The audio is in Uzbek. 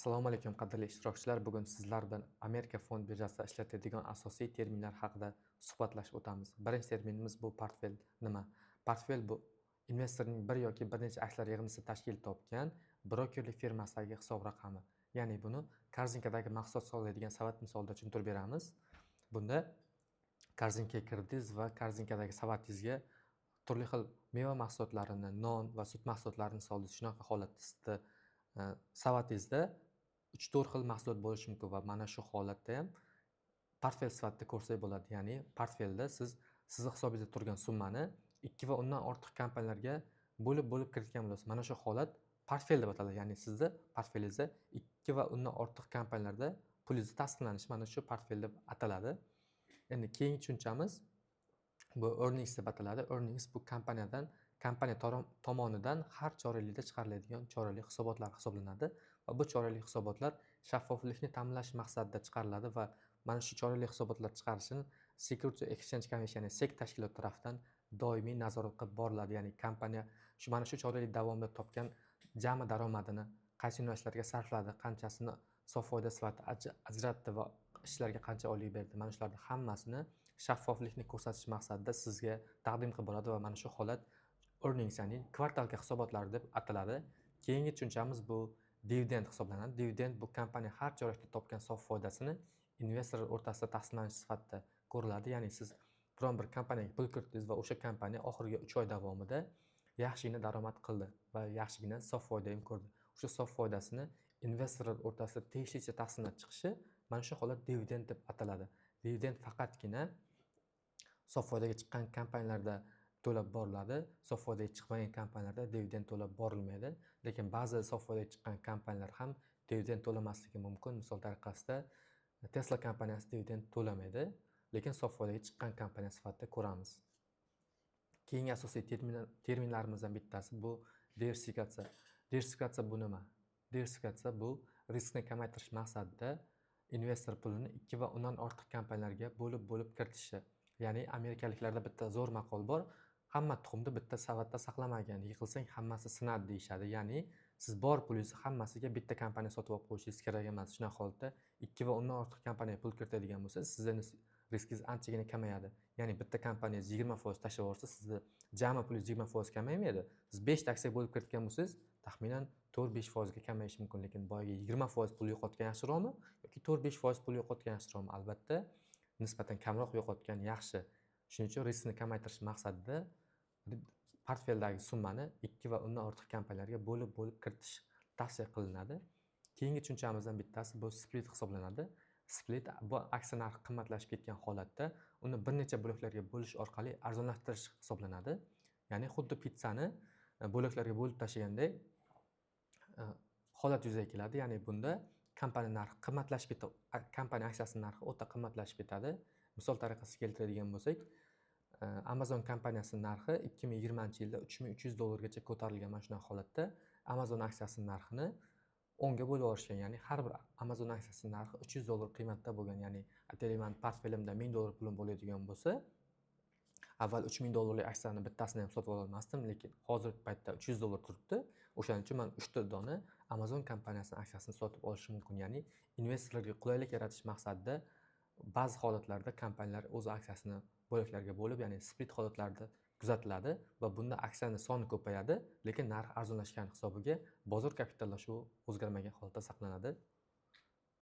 Assalomu alaykum qadrli ishtirokchilar. Bugun sizlar bilan Amerika fond birjasida ishlatadigan asosiy terminlar haqida suhbatlashib o'tamiz. Birinchi terminimiz bu portfel nima? Portfel bu investorning bir yoki bir necha aksiyalar yig'indisi tashkil topgan brokerlik firmasidagi hisob raqami. Ya'ni buni korzinkadagi mahsulot sotadigan savat misolida tushuntirib beramiz. Bunda korzinkaga kirdingiz va korzinkadagi savatingizga turli xil meva mahsulotlarini, non va sut mahsulotlarini soldingiz. Shunaqa holatda savatingizda 3-4 xil mahsulot bo'lishi mumkin va mana shu holatda ham portfel sifatida ko'rsak bo'ladi. Ya'ni portfelda sizni hisobingizda turgan summani 2 va undan ortiq kompaniyalarga bo'lib kiritgan bo'lasiz. Mana shu holat portfel deb ataladi. Ya'ni sizni portfelingizda 2 va undan ortiq kompaniyalarda pulingiz tasdiqlanishi mana shu portfel deb ataladi. Endi keyingi tushunchamiz bu earnings deb ataladi. Earnings bu kompaniya tomonidan har choraklikda chiqariladigan choraklik hisobotlar hisoblanadi va bu choraklik hisobotlar shaffoflikni ta'minlash maqsadida chiqariladi va mana shu choraklik hisobotlar chiqarishini Securities Exchange Commission, ya'ni SEC tashkiloti tomonidan doimiy nazorat qilib boriladi. Ya'ni kompaniya mana shu choraklik davomida topgan jami daromadini qaysi yo'nalishlarga sarfladi, qanchasini sof foyda sifatida ajratdi va ishlarga qancha oylik berdi. Mana shularning hammasini shaffoflikni ko'rsatish maqsadida sizga taqdim qilib boradi va mana shu holat earnings, ya'ni kvartalga hisobotlari deb ataladi. Keyingi tushunchamiz bu dividend hisoblanadi. Dividend bu kompaniya har chorakda topgan sof foydasini investorlar o'rtasida taqsimlanish sifatida ko'riladi. Ya'ni siz biron bir kompaniyaga pul kiritdingiz va o'sha kompaniya oxirgi 3 oy davomida yaxshigina daromad qildi va yaxshigina sof foyda ham ko'rdi. O'sha sof foydasini investorlar o'rtasida tegishlicha taqsimlab chiqishi mana shu holat dividend deb ataladi. Dividend faqatgina sof foydaga chiqqan kompaniyalarda to'lab boriladi. Sof foydaga chiqmagan kompaniyalarda dividend to'lab borilmaydi. Lekin ba'zi sof foydaga chiqqan kompaniyalar ham dividend to'lamasligi mumkin. Misol tariqasida Tesla kompaniyasi dividend to'lamaydi, lekin sof foydaga chiqqan kompaniya sifatida ko'ramiz. Keyingi asosiy terminlarimizdan bittasi bu diversifikatsiya. Diversifikatsiya bu nima? Diversifikatsiya bu riskni kamaytirish maqsadida investor pulini 2 va undan ortiq kompaniyalarga bo'lib kiritishi. Ya'ni amerikaliklarda bitta zo'r maqol bor. Hamma tuxumni bitta savatda saqlamagan, yig'ilsang hammasi sinadi deyshadi. Ya'ni siz bor pulingizni hammasiga bitta kompaniya sotib olib qo'yishingiz kerak emas. Shunaqa holatda 2 va undan ortiq kompaniyaga pul kiritadigan bo'lsangiz, sizning riskingiz anchagina kamayadi. Ya'ni bitta kompaniyangiz 20% tashlab yuborsa, sizni jami pulingiz 20% kamaymaydi. Siz 5 ta aksiyaga bo'lib kiritgan bo'lsangiz, taxminan 4-5% ga kamayishi mumkin, lekin boyagi 20% pul yo'qotgan yaxshiroqmi yoki 4-5% pul yo'qotgan yaxshiroqmi? Albatta, nisbatan kamroq yo'qotgan yaxshi. Shuning uchun riskni kamaytirish maqsadida portfeldagi summani 2 va undan ortiq kompaniyalarga bo'lib kiritish tavsiya qilinadi. Keyingi tushunchamizdan bittasi bu split hisoblanadi. Split bu aksiya narxi qimmatlashib ketgan holatda uni bir necha bo'laklarga bo'lish orqali arzonlashtirish hisoblanadi. Ya'ni xuddi pitssani bo'laklarga bo'lib tashlagandek holat yuzaga keladi. Ya'ni bunda kompaniya narxi qimmatlashib ketadi. Kompaniya aksiyasining narxi o'ta qimmatlashib ketadi. Misol tariqasida keltiradigan bo'lsak, Amazon kompaniyasining narxi 2020-yilda $3300 ko'tarilgan. Mana shunaqa holatda Amazon aksiyasining narxini 10 ga bo'lib yuborishgan. Ya'ni har bir Amazon aksiyasining narxi $300 qiymatda bo'lgan. Ya'ni aytaylik, portfelimda $1000 pulim bo'ladigan bo'lsa, avval $3000 aksiyani bittasini ham sotib ololmasdim, lekin hozirgi paytda $300 turibdi. O'shaning uchun men 3 ta dona Amazon kompaniyasining aksiyasini sotib olishim mumkin. Ya'ni investorlarga qulaylik yaratish maqsadida ba'zi holatlarda kompaniyalar o'z aksiyasini bo'laklarga bo'lib, ya'ni split holatlarda kuzatiladi va bunda aksiyaning soni ko'payadi, lekin narx arzonlashgan hisobiga bozor kapitallashuvi o'zgarmagan holatda saqlanadi.